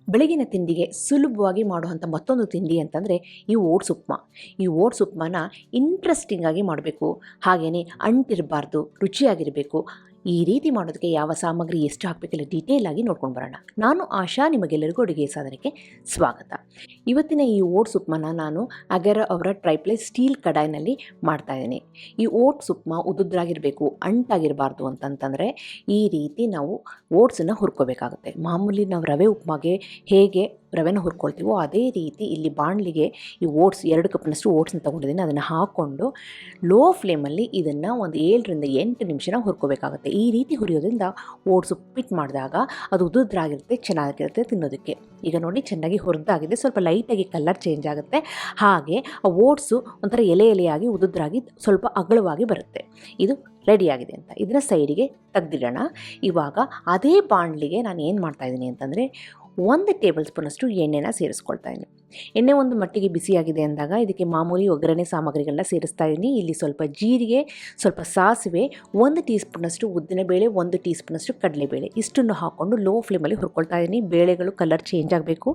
ಬೆಳಗಿನ ತಿಂಡಿಗೆ ಸುಲಭವಾಗಿ ಮಾಡುವಂಥ ಮತ್ತೊಂದು ತಿಂಡಿ ಅಂತಂದರೆ ಈ ಓಟ್ಸ್ ಉಪ್ಮಾ. ಈ ಓಟ್ಸ್ ಉಪ್ಮಾನ ಇಂಟ್ರೆಸ್ಟಿಂಗಾಗಿ ಮಾಡಬೇಕು, ಹಾಗೆಯೇ ಅಂಟಿರಬಾರ್ದು, ರುಚಿಯಾಗಿರಬೇಕು. ಈ ರೀತಿ ಮಾಡೋದಕ್ಕೆ ಯಾವ ಸಾಮಗ್ರಿ ಎಷ್ಟು ಹಾಕಬೇಕೆಲ್ಲ ಡೀಟೇಲ್ ಆಗಿ ನೋಡ್ಕೊಂಡು ಬರೋಣ. ನಾನು ಆಶಾ, ನಿಮಗೆಲ್ಲರಿಗೂ ಅಡುಗೆ ಸಾಧನಕ್ಕೆ ಸ್ವಾಗತ. ಇವತ್ತಿನ ಈ ಓಟ್ಸ್ ಉಪ್ಮಾನ ನಾನು ಅಗರ ಅವರ ಟ್ರೈಪ್ಲೈ ಸ್ಟೀಲ್ ಕಡಾಯಿನಲ್ಲಿ ಮಾಡ್ತಾಯಿದ್ದೀನಿ. ಈ ಓಟ್ಸ್ ಉಪ್ಮಾ ಉದುದ್ರಾಗಿರಬೇಕು, ಅಂಟಾಗಿರಬಾರ್ದು ಅಂತಂತಂದರೆ ಈ ರೀತಿ ನಾವು ಓಟ್ಸನ್ನು ಹುರ್ಕೋಬೇಕಾಗುತ್ತೆ. ಮಾಮೂಲಿ ನಾವು ರವೆ ಉಪ್ಮಾಗೆ ಹೇಗೆ ರವೆನ ಹುರ್ಕೊಳ್ತೀವೋ ಅದೇ ರೀತಿ ಇಲ್ಲಿ ಬಾಣಲಿಗೆ ಈ ಓಟ್ಸ್ 2 ಕಪ್ನಷ್ಟು ಓಟ್ಸ್ನ ತೊಗೊಂಡಿದ್ದೀನಿ. ಅದನ್ನು ಹಾಕ್ಕೊಂಡು ಲೋ ಫ್ಲೇಮಲ್ಲಿ ಇದನ್ನು ಒಂದು 7 ರಿಂದ 8 ನಿಮಿಷನ ಹುರ್ಕೋಬೇಕಾಗುತ್ತೆ. ಈ ರೀತಿ ಹುರಿಯೋದ್ರಿಂದ ಓಟ್ಸ್ ಉಪ್ಪಿಟ್ಟು ಮಾಡಿದಾಗ ಅದು ಉದುದ್ರಾಗಿರುತ್ತೆ, ಚೆನ್ನಾಗಿರುತ್ತೆ ತಿನ್ನೋದಕ್ಕೆ. ಈಗ ನೋಡಿ, ಚೆನ್ನಾಗಿ ಹುರಿದಾಗಿದೆ, ಸ್ವಲ್ಪ ಲೈಟಾಗಿ ಕಲರ್ ಚೇಂಜ್ ಆಗುತ್ತೆ. ಹಾಗೆ ಆ ಓಟ್ಸು ಒಂಥರ ಎಲೆಯಾಗಿ ಉದುದ್ರಾಗಿ ಸ್ವಲ್ಪ ಅಗಲವಾಗಿ ಬರುತ್ತೆ. ಇದು ರೆಡಿಯಾಗಿದೆ ಅಂತ ಇದನ್ನು ಸೈಡಿಗೆ ತೆಗ್ದಿಡೋಣ. ಇವಾಗ ಅದೇ ಬಾಣಲಿಗೆ ನಾನು ಏನು ಮಾಡ್ತಾಯಿದ್ದೀನಿ ಅಂತಂದರೆ 1 ಟೇಬಲ್ ಸ್ಪೂನಷ್ಟು ಎಣ್ಣೆನ ಸೇರಿಸ್ಕೊಳ್ತಾ ಇದ್ದೀನಿ. ಎಣ್ಣೆ ಒಂದು ಮಟ್ಟಿಗೆ ಬಿಸಿಯಾಗಿದೆ ಅಂದಾಗ ಇದಕ್ಕೆ ಮಾಮೂಲಿ ಒಗ್ಗರಣೆ ಸಾಮಗ್ರಿಗಳನ್ನ ಸೇರಿಸ್ತಾ ಇದ್ದೀನಿ. ಇಲ್ಲಿ ಸ್ವಲ್ಪ ಜೀರಿಗೆ, ಸ್ವಲ್ಪ ಸಾಸಿವೆ, 1 ಟೀ ಸ್ಪೂನಷ್ಟು ಉದ್ದಿನಬೇಳೆ, 1 ಟೀ ಸ್ಪೂನಷ್ಟು ಕಡಲೆಬೇಳೆ, ಇಷ್ಟನ್ನು ಹಾಕ್ಕೊಂಡು ಲೋ ಫ್ಲೇಮಲ್ಲಿ ಹುರ್ಕೊಳ್ತಾ ಇದ್ದೀನಿ. ಬೇಳೆಗಳು ಕಲರ್ ಚೇಂಜ್ ಆಗಬೇಕು,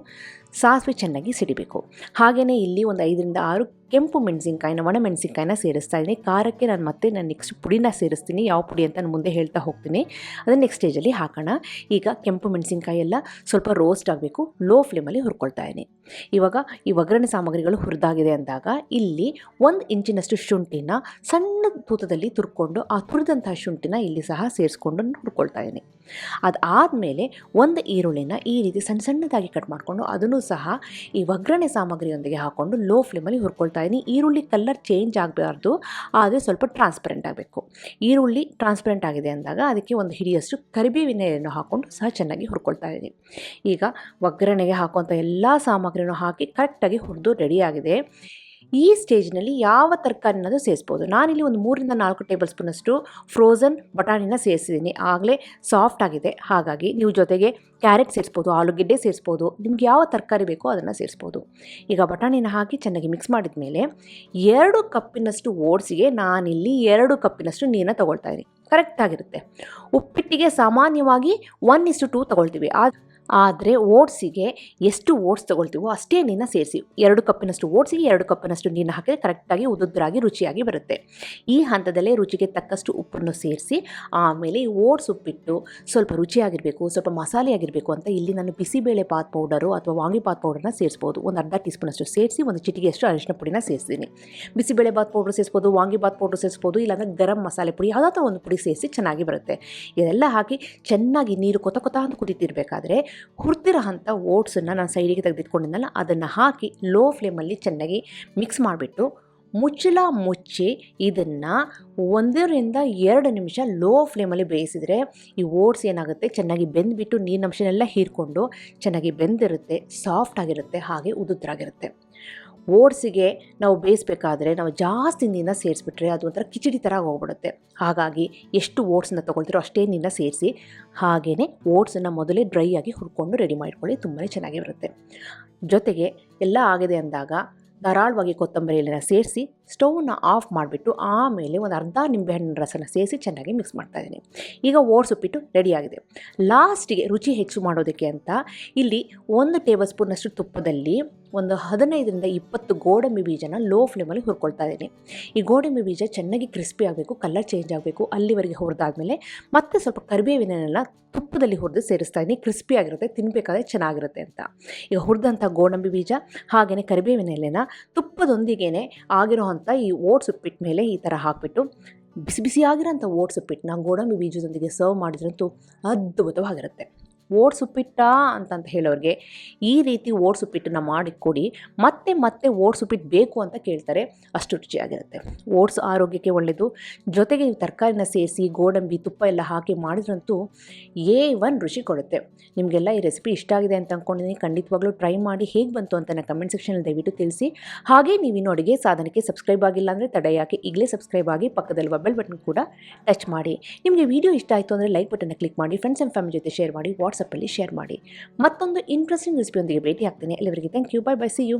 ಸಾಸಿವೆ ಚೆನ್ನಾಗಿ ಸಿಡಿಬೇಕು. ಹಾಗೆಯೇ ಇಲ್ಲಿ ಒಂದು 5 ರಿಂದ 6 ಕೆಂಪು ಮೆಣಸಿನ್ಕಾಯಿನ, ಒಣ ಮೆಣಸಿನ್ಕಾಯಿನ ಸೇರಿಸ್ತಾ ಇದ್ದೀನಿ. ಖಾರಕ್ಕೆ ನಾನು ನೆಕ್ಸ್ಟ್ ಪುಡಿನ ಸೇರಿಸ್ತೀನಿ. ಯಾವ ಪುಡಿ ಅಂತ ನಾನು ಮುಂದೆ ಹೇಳ್ತಾ ಹೋಗ್ತೀನಿ, ಅದನ್ನು ನೆಕ್ಸ್ಟ್ ಸ್ಟೇಜಲ್ಲಿ ಹಾಕೋಣ. ಈಗ ಕೆಂಪು ಮೆಣಸಿನ್ಕಾಯಿ ಎಲ್ಲ ಸ್ವಲ್ಪ ರೋಸ್ಟ್ ಆಗಬೇಕು, ಲೋ ಫ್ಲೇಮಲ್ಲಿ ಹುರ್ಕೊಳ್ತಾ ಇದ್ದೀನಿ. ಇವಾಗ ಈ ಒಗ್ಗರಣೆ ಸಾಮಗ್ರಿಗಳು ಹುರಿದಾಗಿದೆ ಅಂದಾಗ ಇಲ್ಲಿ 1 ಇಂಚಿನಷ್ಟು ಶುಂಠಿನ ಸಣ್ಣ ತೂತದಲ್ಲಿ ತುರ್ಕೊಂಡು ಆ ತುರಿದಂತಹ ಶುಂಠಿನ ಇಲ್ಲಿ ಸಹ ಸೇರಿಸ್ಕೊಂಡು ಹುರ್ಕೊಳ್ತಾ ಇದ್ದೀನಿ. ಅದಾದಮೇಲೆ 1 ಈರುಳ್ಳಿನ ಈ ರೀತಿ ಸಣ್ಣದಾಗಿ ಕಟ್ ಮಾಡಿಕೊಂಡು ಅದನ್ನು ಸಹ ಈ ಒಗ್ಗರಣೆ ಸಾಮಗ್ರಿಯೊಂದಿಗೆ ಹಾಕ್ಕೊಂಡು ಲೋ ಫ್ಲೇಮಲ್ಲಿ ಹುರ್ಕೊಳ್ತಾ ಇದ್ದೀನಿ. ಈರುಳ್ಳಿ ಕಲರ್ ಚೇಂಜ್ ಆಗಬಾರ್ದು, ಆದರೆ ಸ್ವಲ್ಪ ಟ್ರಾನ್ಸ್ಪರೆಂಟ್ ಆಗಬೇಕು. ಈರುಳ್ಳಿ ಟ್ರಾನ್ಸ್ಪರೆಂಟ್ ಆಗಿದೆ ಅಂದಾಗ ಅದಕ್ಕೆ ಒಂದು ಹಿಡಿಯಷ್ಟು ಕರಿಬೇವಿನ ಎಲೆಯನ್ನು ಹಾಕ್ಕೊಂಡು ಸಹ ಚೆನ್ನಾಗಿ ಹುರ್ಕೊಳ್ತಾ ಇದ್ದೀನಿ. ಈಗ ಒಗ್ಗರಣೆಗೆ ಹಾಕುವಂಥ ಎಲ್ಲ ಸಾಮಗ್ರಿನೂ ಹಾಕಿ ಕರೆಕ್ಟಾಗಿ ಹುರಿದು ರೆಡಿಯಾಗಿದೆ. ಈ ಸ್ಟೇಜ್ನಲ್ಲಿ ಯಾವ ತರಕಾರಿನಾದರೂ ಸೇರಿಸ್ಬೋದು. ನಾನಿಲ್ಲಿ ಒಂದು 3 ರಿಂದ 4 ಟೇಬಲ್ ಸ್ಪೂನಷ್ಟು ಫ್ರೋಝನ್ ಬಟಾಣಿನ ಸೇರಿಸಿದ್ದೀನಿ. ಆಗಲೇ ಸಾಫ್ಟ್ ಆಗಿದೆ, ಹಾಗಾಗಿ ನೀವು ಜೊತೆಗೆ ಕ್ಯಾರೆಟ್ ಸೇರಿಸ್ಬೋದು, ಆಲೂಗೆಡ್ಡೆ ಸೇರಿಸ್ಬೋದು, ನಿಮ್ಗೆ ಯಾವ ತರಕಾರಿ ಬೇಕೋ ಅದನ್ನು ಸೇರಿಸ್ಬೋದು. ಈಗ ಬಟಾಣಿನ ಹಾಕಿ ಚೆನ್ನಾಗಿ ಮಿಕ್ಸ್ ಮಾಡಿದ ಮೇಲೆ 2 ಕಪ್ಪಿನಷ್ಟು ಓಟ್ಸಿಗೆ ನಾನಿಲ್ಲಿ 2 ಕಪ್ಪಿನಷ್ಟು ನೀರನ್ನ ತೊಗೊಳ್ತಾ ಇದ್ದೀನಿ. ಕರೆಕ್ಟಾಗಿರುತ್ತೆ. ಉಪ್ಪಿಟ್ಟಿಗೆ ಸಾಮಾನ್ಯವಾಗಿ 1:2 ತೊಗೊಳ್ತೀವಿ, ಆದರೆ ಓಟ್ಸಿಗೆ ಎಷ್ಟು ಓಟ್ಸ್ ತೊಗೊಳ್ತೀವೋ ಅಷ್ಟೇ ನೀರನ್ನ ಸೇರಿಸಿ. 2 ಕಪ್ಪಿನಷ್ಟು ಓಟ್ಸಿಗೆ 2 ಕಪ್ಪಿನಷ್ಟು ನೀರನ್ನ ಹಾಕಿದರೆ ಕರೆಕ್ಟಾಗಿ ಉದುದ್ರಾಗಿ ರುಚಿಯಾಗಿ ಬರುತ್ತೆ. ಈ ಹಂತದಲ್ಲೇ ರುಚಿಗೆ ತಕ್ಕಷ್ಟು ಉಪ್ಪನ್ನು ಸೇರಿಸಿ ಆಮೇಲೆ ಈ ಓಟ್ಸ್ ಉಪ್ಪಿಟ್ಟು ಸ್ವಲ್ಪ ರುಚಿಯಾಗಿರಬೇಕು, ಸ್ವಲ್ಪ ಮಸಾಲೆಯಾಗಿರಬೇಕು ಅಂತ ಇಲ್ಲಿ ನಾನು ಬಿಸಿಬೇಳೆ ಬಾತ್ ಪೌಡರು ಅಥವಾ ವಾಂಗಿಬಾತ್ ಪೌಡರ್ನ ಸೇರಿಸ್ಬೋದು. ಒಂದು ಅರ್ಧ ಟೀ ಸ್ಪೂನಷ್ಟು ಸೇರಿಸಿ 1 ಚಿಟಿಕೆಯಷ್ಟು ಅರಿಶಿನ ಪುಡಿನ ಸೇರಿಸಿದ್ದೀನಿ. ಬಿಸಿಬೇಳೆ ಬಾತ್ ಪೌಡರ್ ಸೇರಿಸ್ಬೋದು, ವಾಂಗಿಬಾತ್ ಪೌಡರ್ ಸೇರಿಸ್ಬೋದು, ಇಲ್ಲಾಂದರೆ ಗರಂ ಮಸಾಲೆ ಪುಡಿ ಯಾವುದಾದ್ರೂ ಒಂದು ಪುಡಿ ಸೇರಿಸಿ ಚೆನ್ನಾಗಿ ಬರುತ್ತೆ. ಇದೆಲ್ಲ ಹಾಕಿ ಚೆನ್ನಾಗಿ ನೀರು ಕೊತ ಅಂತ ಕುದೀತಿರಬೇಕಾದ್ರೆ ಹುರಿದಿರೋ ಅಂಥ ಓಟ್ಸನ್ನು ನಾನು ಸೈಡಿಗೆ ತೆಗೆದಿಟ್ಕೊಂಡಿದ್ದಲ್ಲ ಅದನ್ನು ಹಾಕಿ ಲೋ ಫ್ಲೇಮಲ್ಲಿ ಚೆನ್ನಾಗಿ ಮಿಕ್ಸ್ ಮಾಡಿಬಿಟ್ಟು ಮುಚ್ಚಳ ಮುಚ್ಚಿ ಇದನ್ನು 1 ರಿಂದ 2 ನಿಮಿಷ ಲೋ ಫ್ಲೇಮಲ್ಲಿ ಬೇಯಿಸಿದರೆ ಈ ಓಟ್ಸ್ ಏನಾಗುತ್ತೆ, ಚೆನ್ನಾಗಿ ಬೆಂದುಬಿಟ್ಟು ನೀರಿನಂಶನೆಲ್ಲ ಹೀರ್ಕೊಂಡು ಚೆನ್ನಾಗಿ ಬೆಂದಿರುತ್ತೆ, ಸಾಫ್ಟ್ ಆಗಿರುತ್ತೆ, ಹಾಗೆ ಉದುದ್ರಾಗಿರುತ್ತೆ. ಓಟ್ಸಿಗೆ ನಾವು ಬೇಯಿಸಬೇಕಾದ್ರೆ ನಾವು ಜಾಸ್ತಿ ನೀರನ್ನ ಸೇರಿಸ್ಬಿಟ್ರೆ ಅದು ಒಂಥರ ಕಿಚಡಿ ಥರ ಹೋಗ್ಬಿಡುತ್ತೆ. ಹಾಗಾಗಿ ಎಷ್ಟು ಓಟ್ಸನ್ನ ತೊಗೊಳ್ತೀರೋ ಅಷ್ಟೇ ನೀರನ್ನ ಸೇರಿಸಿ, ಹಾಗೆಯೇ ಓಟ್ಸನ್ನು ಮೊದಲೇ ಡ್ರೈ ಆಗಿ ಹುರ್ಕೊಂಡು ರೆಡಿ ಮಾಡಿಕೊಳ್ಳಿ, ತುಂಬಾ ಚೆನ್ನಾಗಿ ಬರುತ್ತೆ. ಜೊತೆಗೆ ಎಲ್ಲ ಆಗಿದೆ ಅಂದಾಗ ಧಾರಾಳವಾಗಿ ಕೊತ್ತಂಬರಿ ಎಲೆನ ಸೇರಿಸಿ ಸ್ಟೌವ್ನ ಆಫ್ ಮಾಡಿಬಿಟ್ಟು ಆಮೇಲೆ ಒಂದು ಅರ್ಧ ನಿಂಬೆಹಣ್ಣಿನ ರಸನ ಸೇರಿಸಿ ಚೆನ್ನಾಗಿ ಮಿಕ್ಸ್ ಮಾಡ್ತಾಯಿದ್ದೀನಿ. ಈಗ ಓಟ್ಸ್ ಉಪ್ಪಿಟ್ಟು ರೆಡಿಯಾಗಿದೆ. ಲಾಸ್ಟಿಗೆ ರುಚಿ ಹೆಚ್ಚು ಮಾಡೋದಕ್ಕೆ ಅಂತ ಇಲ್ಲಿ 1 ಟೇಬಲ್ ಸ್ಪೂನಷ್ಟು ತುಪ್ಪದಲ್ಲಿ ಒಂದು 15 ರಿಂದ 20 ಗೋಡಂಬಿ ಬೀಜನ ಲೋ ಫ್ಲೇಮಲ್ಲಿ ಹುರ್ಕೊಳ್ತಾ ಇದ್ದೀನಿ. ಈ ಗೋಡಂಬಿ ಬೀಜ ಚೆನ್ನಾಗಿ ಕ್ರಿಸ್ಪಿ ಆಗಬೇಕು, ಕಲರ್ ಚೇಂಜ್ ಆಗಬೇಕು, ಅಲ್ಲಿವರೆಗೆ ಹುರಿದಾದ್ಮೇಲೆ ಮತ್ತೆ ಸ್ವಲ್ಪ ಕರಿಬೇವಿನೆಲ್ಲ ತುಪ್ಪದಲ್ಲಿ ಹುರಿದು ಸೇರಿಸ್ತಾ ಇದ್ದೀನಿ. ಕ್ರಿಸ್ಪಿ ಆಗಿರುತ್ತೆ, ತಿನ್ನಬೇಕಾದ್ರೆ ಚೆನ್ನಾಗಿರುತ್ತೆ ಅಂತ. ಈಗ ಹುರಿದಂಥ ಗೋಡಂಬಿ ಬೀಜ ಹಾಗೆಯೇ ಕರಿಬೇವಿನ ಎಲೆನ ತುಪ್ಪದೊಂದಿಗೆ ಆಗಿರೋವಂಥ ಈ ಓಟ್ಸ್ ಉಪ್ಪಿಟ್ಟು ಮೇಲೆ ಈ ಥರ ಹಾಕಿಬಿಟ್ಟು ಬಿಸಿ ಆಗಿರೋಂಥ ಓಟ್ಸ್ ಉಪ್ಪಿಟ್ಟನ್ನ ಗೋಡಂಬಿ ಬೀಜದೊಂದಿಗೆ ಸರ್ವ್ ಮಾಡಿದ್ರಂತೂ ಅದ್ಭುತವಾಗಿರುತ್ತೆ. ಓಟ್ಸ್ ಉಪ್ಪಿಟ್ಟ ಅಂತಂತ ಹೇಳೋರಿಗೆ ಈ ರೀತಿ ಓಟ್ಸ್ ಉಪ್ಪಿಟ್ಟನ್ನು ಮಾಡಿಕೊಡಿ, ಮತ್ತೆ ಓಟ್ಸ್ ಉಪ್ಪಿಟ್ಟು ಬೇಕು ಅಂತ ಕೇಳ್ತಾರೆ, ಅಷ್ಟು ರುಚಿಯಾಗಿರುತ್ತೆ. ಓಟ್ಸ್ ಆರೋಗ್ಯಕ್ಕೆ ಒಳ್ಳೆಯದು. ಜೊತೆಗೆ ಈ ತರಕಾರಿನ ಸೇರಿಸಿ ಗೋಡಂಬಿ ತುಪ್ಪ ಎಲ್ಲ ಹಾಕಿ ಮಾಡಿದ್ರಂತೂ A1 ರುಚಿ ಕೊಡುತ್ತೆ. ನಿಮಗೆಲ್ಲ ಈ ರೆಸಿಪಿ ಇಷ್ಟ ಆಗಿದೆ ಅಂತ ಅಂದ್ಕೊಂಡಿದ್ದೀನಿ. ಖಂಡಿತವಾಗ್ಲೂ ಟ್ರೈ ಮಾಡಿ ಹೇಗೆ ಬಂತು ಅಂತ ನನ್ನ ಕಮೆಂಟ್ ಸೆಕ್ಷನಲ್ಲಿ ದಯವಿಟ್ಟು ತಿಳಿಸಿ. ಹಾಗೆ ನೀವಿನ್ನು ಅಡುಗೆ ಸಾಧನಕ್ಕೆ ಸಬ್ಸ್ಕ್ರೈಬ್ ಆಗಿಲ್ಲ ಅಂದರೆ ತಡ ಯಾಕೆ, ಈಗಲೇ ಸಬ್ಸ್ಕ್ರೈಬ್ ಆಗಿ ಪಕ್ಕದಲ್ಲಿ ಬೆಲ್ ಬಟನ್ ಕೂಡ ಟಚ್ ಮಾಡಿ. ನಿಮಗೆ ವಿಡಿಯೋ ಇಷ್ಟ ಆಯಿತು ಅಂದರೆ ಲೈಕ್ ಬಟನ್ನ ಕ್ಲಿಕ್ ಮಾಡಿ, ಫ್ರೆಂಡ್ಸ್ ಆ್ಯಂಡ್ ಫ್ಯಾಮಿಲಿ ಜೊತೆ ಶೇರ್ ಮಾಡಿ, ವಾಟ್ಸಪ್ಪಲ್ಲಿ ಶೇರ್ ಮಾಡಿ. ಮತ್ತೊಂದು ಇಂಟ್ರೆಸ್ಟಿಂಗ್ ರೆಸಿಪಿಯೊಂದಿಗೆ ಭೇಟಿ ಆಗ್ತೀನಿ. ಎಲ್ಲರಿಗೂ thank you, bye bye, see you.